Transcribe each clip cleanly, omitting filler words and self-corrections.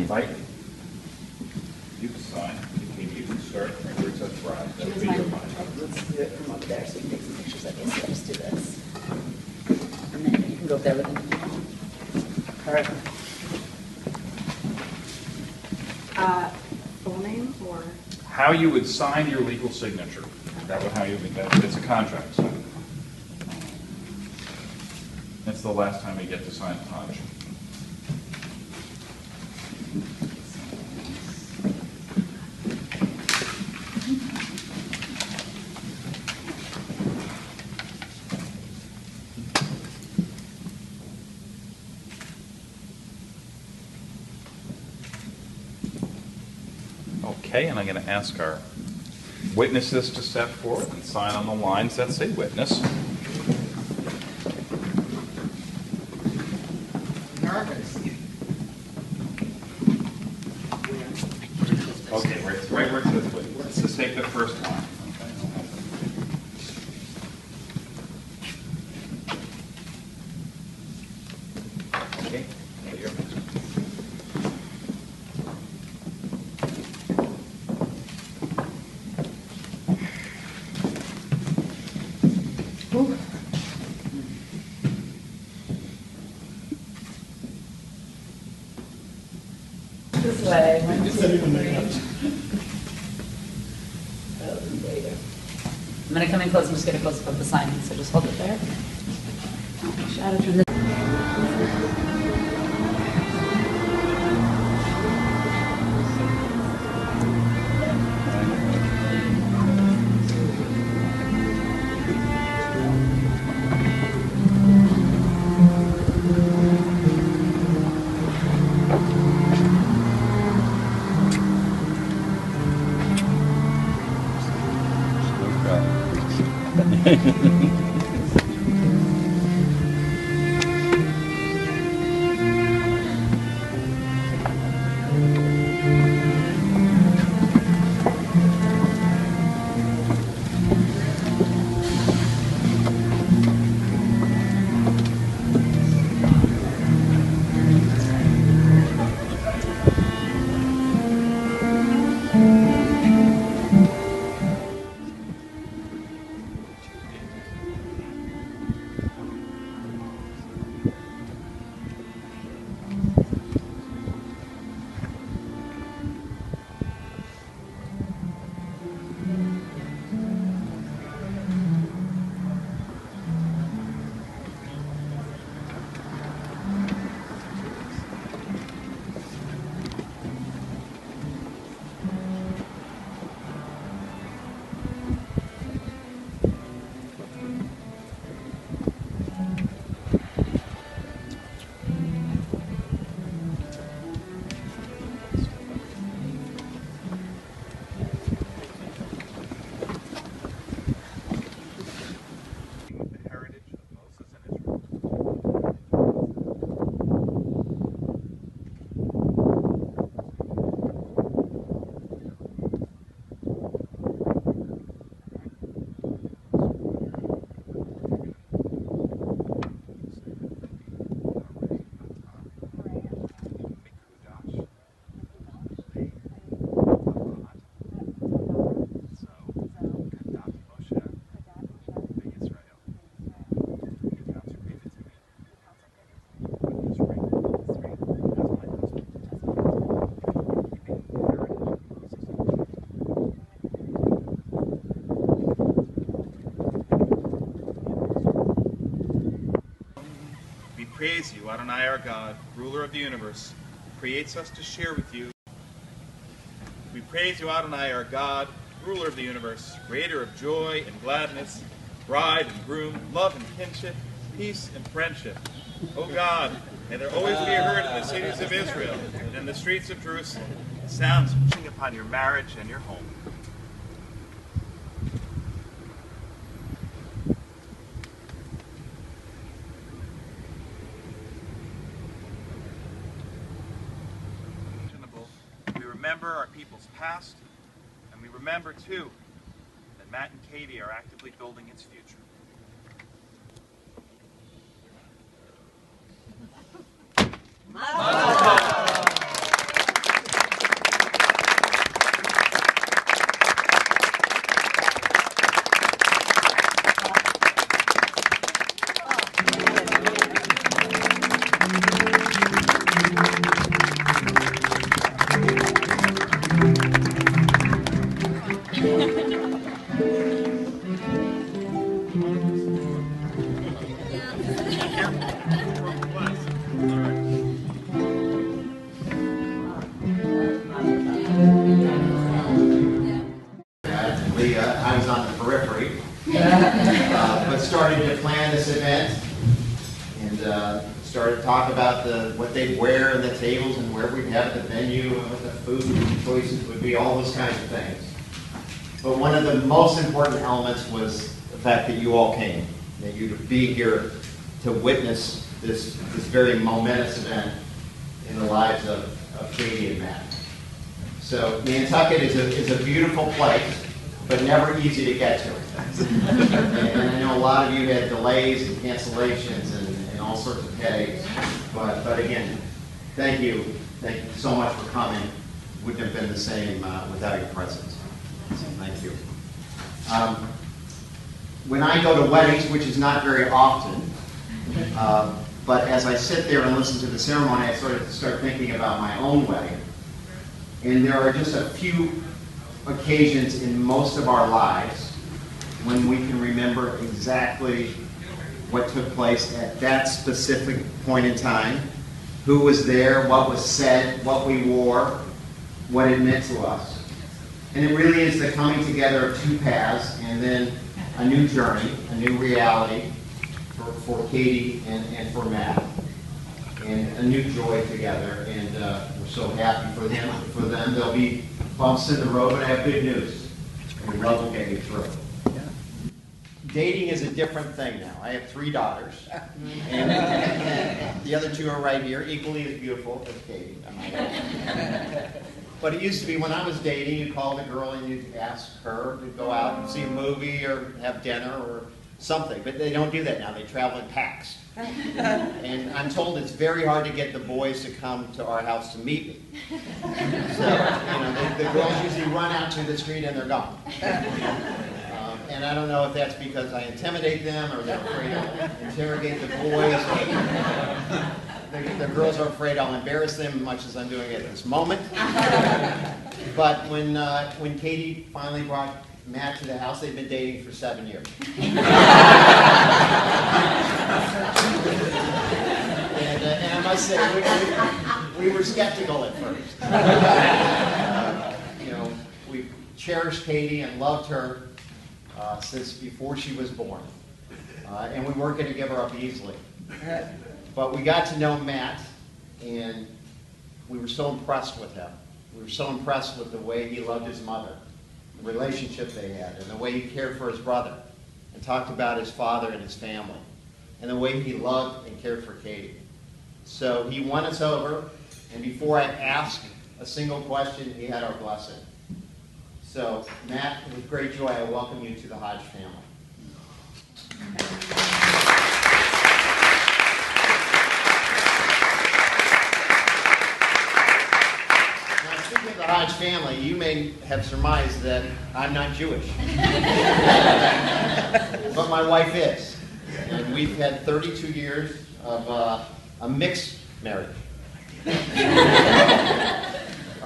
invite you to sign. Okay, you can start right where it says bride. That would be your mind. Let's do it from over there so you can take some pictures of this. Let's do this. And then you can go up there with them. Perfect. Full name or? How you would sign your legal signature. That would how you would, it's a contract. So that's the last time you get to sign Taj. Okay, and I'm going to ask our witnesses to step forward and sign on the lines that say witness. Okay, right where it says witness. Just take the first line. Okay. Okay, here. This way. One, two, three. I'm going to come in close. I'm just going to close up the sign, so just hold it there. Shadow from this. We praise you, Adonai our God, ruler of the universe, who creates us to share with you. We praise you, Adonai our God, ruler of the universe, creator of joy and gladness, bride and groom, love and kinship, peace and friendship. O God, may there always be heard in the cities of Israel and in the streets of Jerusalem sounds touching upon your marriage and your home. We remember our people's past, and we remember, too, that Matt and Katie are actively building its future. about what they'd wear and the tables and where we'd have the venue and what the food choices would be, all those kinds of things. But one of the most important elements was the fact that you all came, that you to be here to witness this very momentous event in the lives of Katie and Matt. So Nantucket is a beautiful place, but never easy to get to. And I know a lot of you had delays and cancellations and all sorts of headaches. But again, thank you. Thank you so much for coming. Wouldn't have been the same without your presence. So thank you. When I go to weddings, which is not very often, but as I sit there and listen to the ceremony, I start thinking about my own wedding. And there are just a few occasions in most of our lives when we can remember exactly what took place at that specific point in time, who was there, what was said, what we wore, what it meant to us. And it really is the coming together of two paths and then a new journey, a new reality for Katie and for Matt, and a new joy together. And we're so happy for them. There'll be bumps in the road, but I have good news. And love will get you through. Dating is a different thing now. I have 3 daughters, and the other 2 are right here, equally as beautiful as Katie. But it used to be when I was dating, you called a girl and you'd ask her to go out and see a movie or have dinner or something. But they don't do that now. They travel in packs. And I'm told it's very hard to get the boys to come to our house to meet me. So, the girls usually run out to the street and they're gone. And I don't know if that's because I intimidate them or they're afraid I'll interrogate the boys. The girls are afraid I'll embarrass them as much as I'm doing at this moment. But when Katie finally brought Matt to the house, they've been dating for 7 years. And I must say, we were skeptical at first. We cherished Katie and loved her since before she was born. And we weren't going to give her up easily. But we got to know Matt, and we were so impressed with him. We were so impressed with the way he loved his mother, the relationship they had, and the way he cared for his brother, and talked about his father and his family, and the way he loved and cared for Katie. So he won us over, and before I asked a single question, he had our blessing. So, Matt, with great joy, I welcome you to the Hodge family. Speaking of the Hodge family, you may have surmised that I'm not Jewish. But my wife is. And we've had 32 years of a mixed marriage.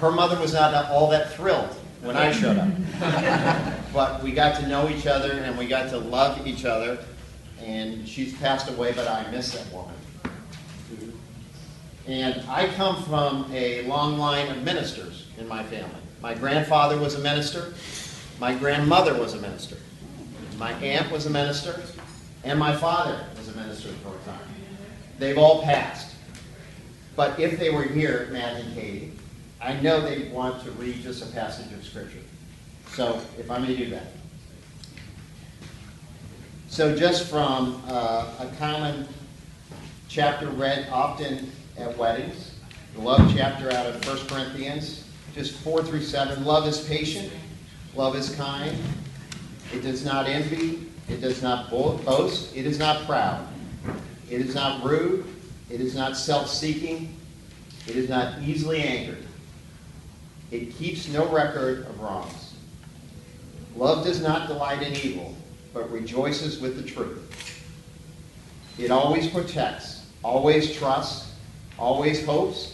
Her mother was not all that thrilled when I showed up. But we got to know each other and we got to love each other. And she's passed away, but I miss that woman. And I come from a long line of ministers in my family. My grandfather was a minister. My grandmother was a minister. My aunt was a minister. And my father was a minister for a time. They've all passed. But if they were here, Matt and Katie, I know they'd want to read just a passage of Scripture. So, if I may do that. So just from a common chapter read often at weddings, the love chapter out of 1 Corinthians, just 4 through 7. Love is patient. Love is kind. It does not envy. It does not boast. It is not proud. It is not rude. It is not self-seeking. It is not easily angered. It keeps no record of wrongs. Love does not delight in evil, but rejoices with the truth. It always protects, always trusts, always hopes,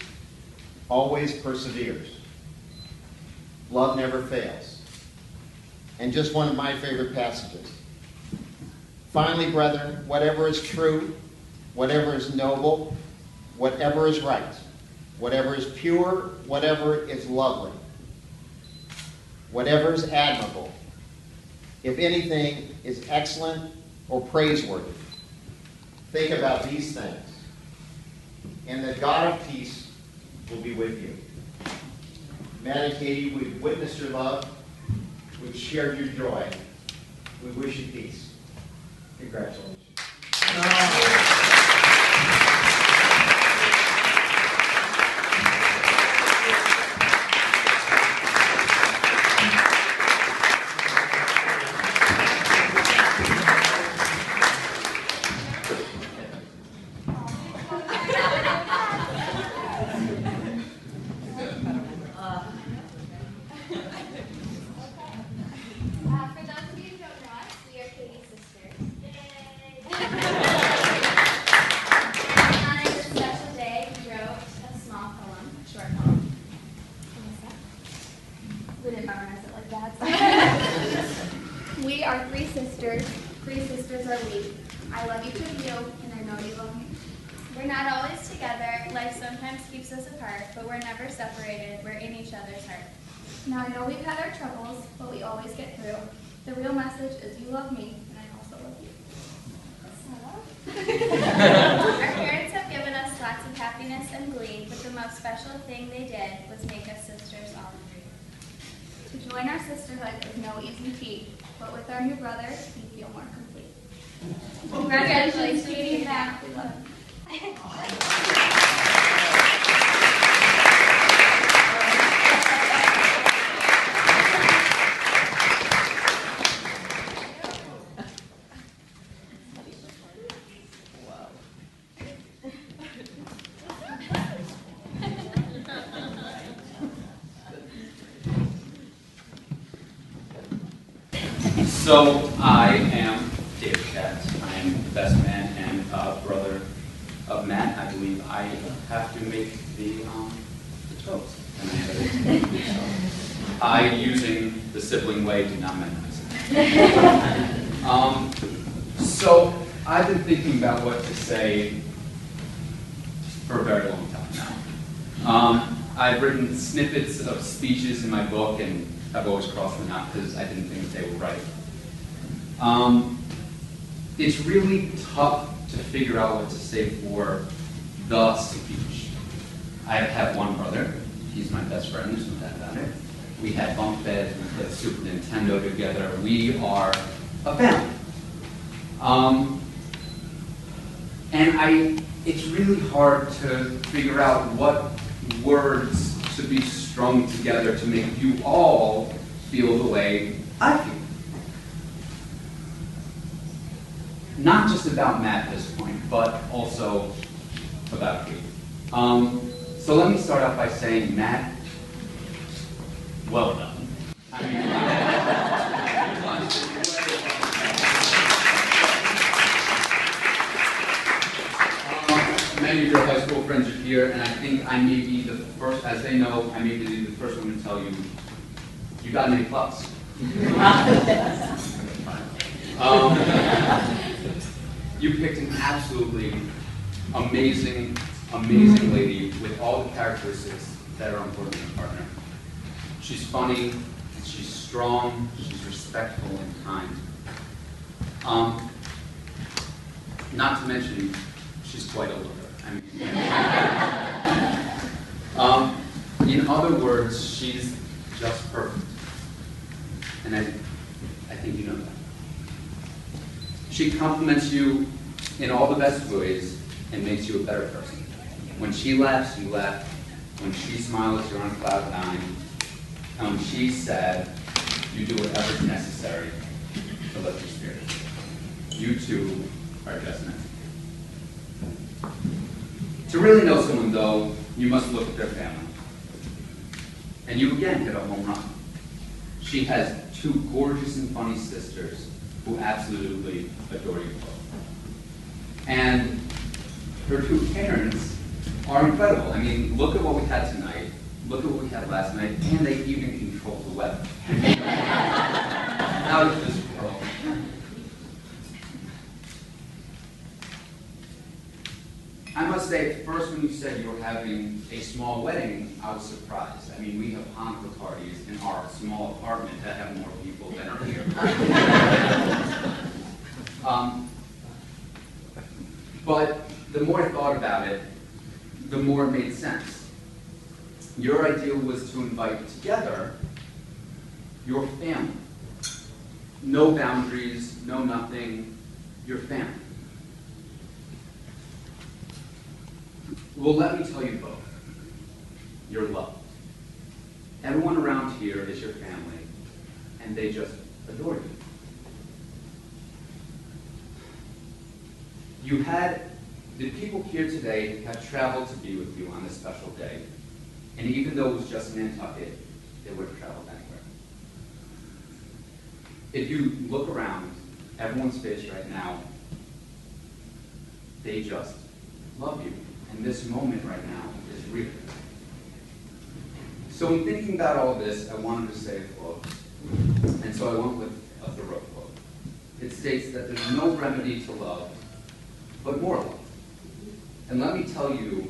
always perseveres. Love never fails. And just one of my favorite passages. Finally, brethren, whatever is true, whatever is noble, whatever is right, whatever is pure, whatever is lovely, whatever is admirable, if anything is excellent or praiseworthy, think about these things. and the God of peace will be with you. Matt and Katie, we've witnessed your love. We've shared your joy. We wish you peace. Congratulations. For those of you who don't know us, we are Katie's sisters. On this special day, we wrote a small poem, a short poem. We didn't memorize it like that. We are three sisters. Three sisters are we. I love each of you, and I know you love me. We're not always together. Life sometimes keeps us apart, but we're never separated. We're in each other's heart. Now, I know we've had our troubles, but we always get through. The real message is you love me, and I also love you. Our parents have given us lots of happiness and glee, but the most special thing they did was make us sisters all three. To join our sisterhood is no easy feat, but with our new brother, we feel more complete. Congratulations, Katie and Matt. We love you. So I am David Katz. I am the best man and brother of Matt. I believe I have to make the toast. And I, using the sibling way, do not memorize it. So I've been thinking about what to say for a very long time now. I've written snippets of speeches in my book, and I've always crossed them out because I didn't think they were right. It's really tough to figure out what to say for the speech. I have one brother. He's my best friend. There's no doubt about it. We had bunk beds. We played Super Nintendo together. We are a family. And it's really hard to figure out what words should be strung together to make you all feel the way I feel. Not just about Matt at this point, but also about you. So let me start off by saying, Matt, well done. I mean, many of your high school friends are here, and I think I may be the first, as they know, I may be the first one to tell you, you got an A+. You picked an absolutely amazing, amazing lady with all the characteristics that are important in a partner. She's funny, she's strong, she's respectful and kind. Not to mention, she's quite a looker. In other words, she's just perfect. And I think you know that. She compliments you in all the best ways and makes you a better person. When she laughs, you laugh. When she smiles, you're on cloud nine. And when she's sad, you do whatever's necessary to lift your spirit. You two are just meant to be. To really know someone, though, you must look at their family. And you again hit a home run. She has two gorgeous and funny sisters who absolutely adore you both. And her two parents are incredible. I mean, look at what we had tonight, look at what we had last night, and they even control the weather. Out of this world. I must say, at first when you said you were having a small wedding, I was surprised. I mean, we have Hanukkah parties in our small apartment that have more people than are here. But the more I thought about it, the more it made sense. Your idea was to invite together your family. No boundaries, no nothing, your family. Well, let me tell you both. You're loved. Everyone around here is your family, and they just adore you. The people here today have traveled to be with you on this special day, and even though it was just Nantucket, they would have traveled anywhere. If you look around, everyone's face right now, they just love you. And this moment right now is real. So in thinking about all this, I wanted to say a quote. And so I went with a Thoreau quote. It states that there's no remedy to love, but more love. And let me tell you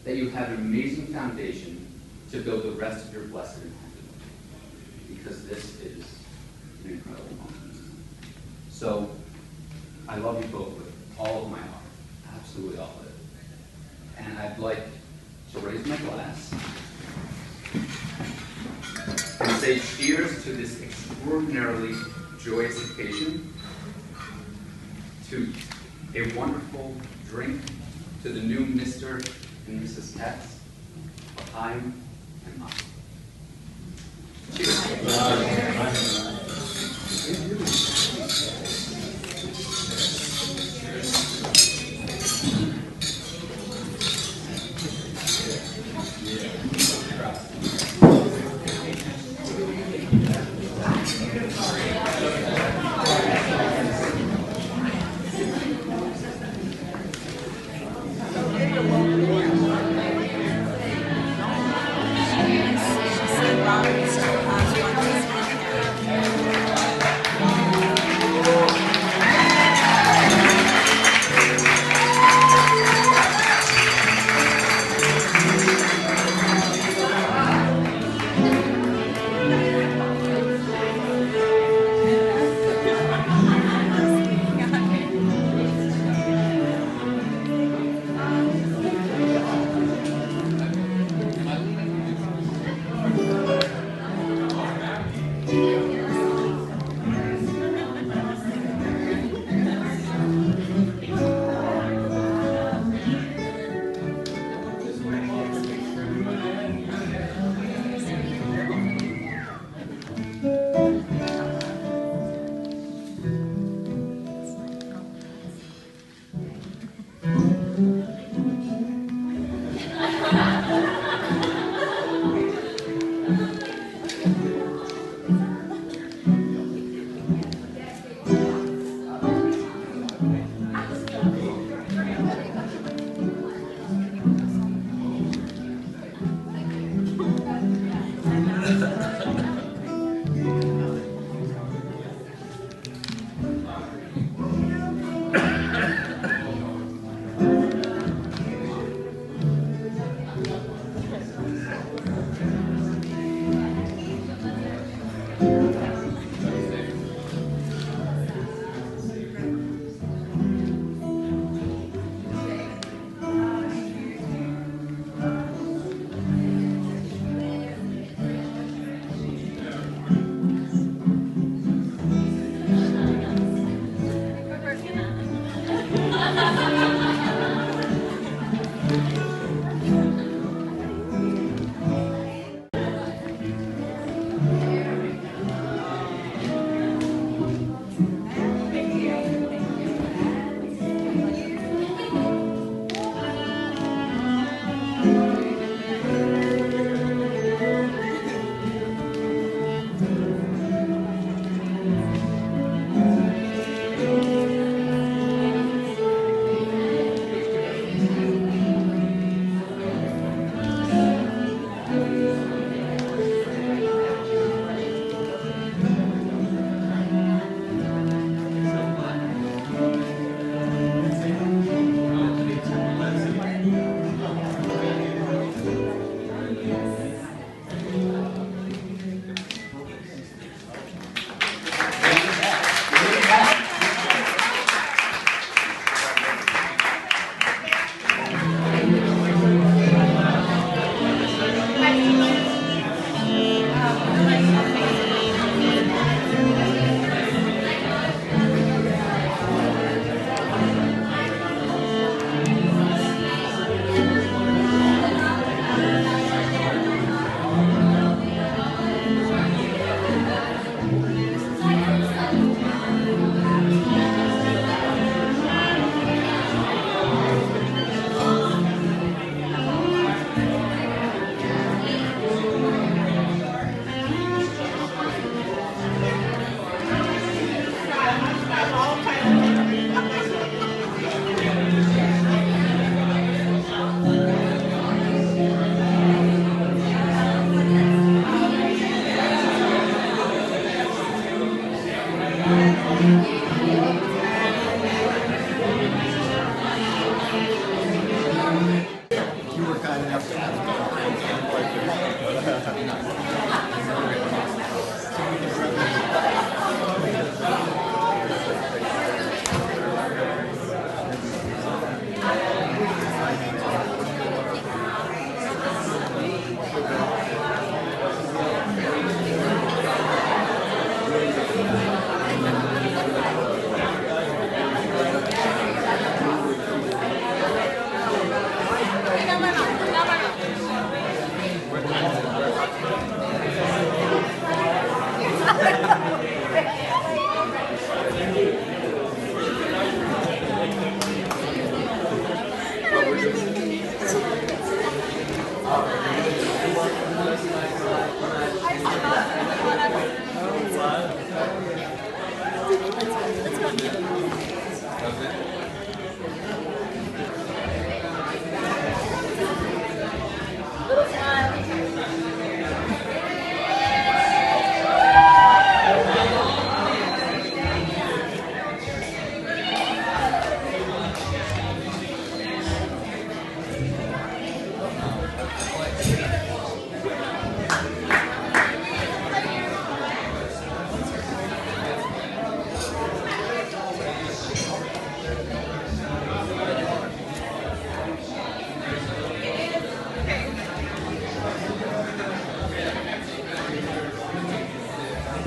that you have an amazing foundation to build the rest of your blessed and happy life. Because this is an incredible moment. So I love you both with all of my heart. Absolutely all of it. And I'd like to raise my glass and say cheers to this extraordinarily joyous occasion, to a wonderful drink, to the new Mr. and Mrs. Katz, Chaim and Mom. Cheers.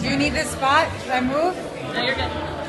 Do you need this spot? Should I move? No, you're good.